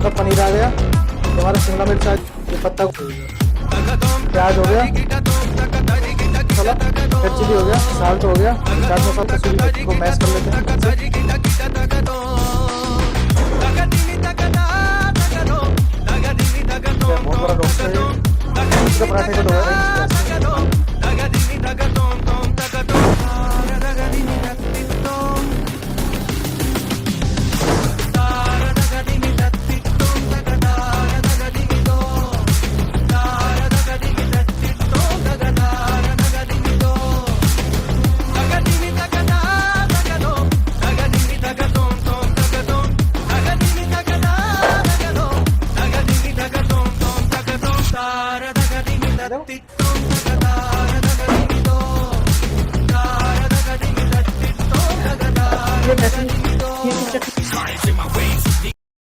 का पनीर आ गया, हमारा शिमला मिर्च आ गया, ये पत्ता प्याज हो गया, मसाला रेड चिली हो गया, साल्ट हो गया, चाट मसाला कसूरी मेथी को मैश कर लेते हैं। बहुत बड़ा रोस्ट है ये पराठे का डो है। ये कैसे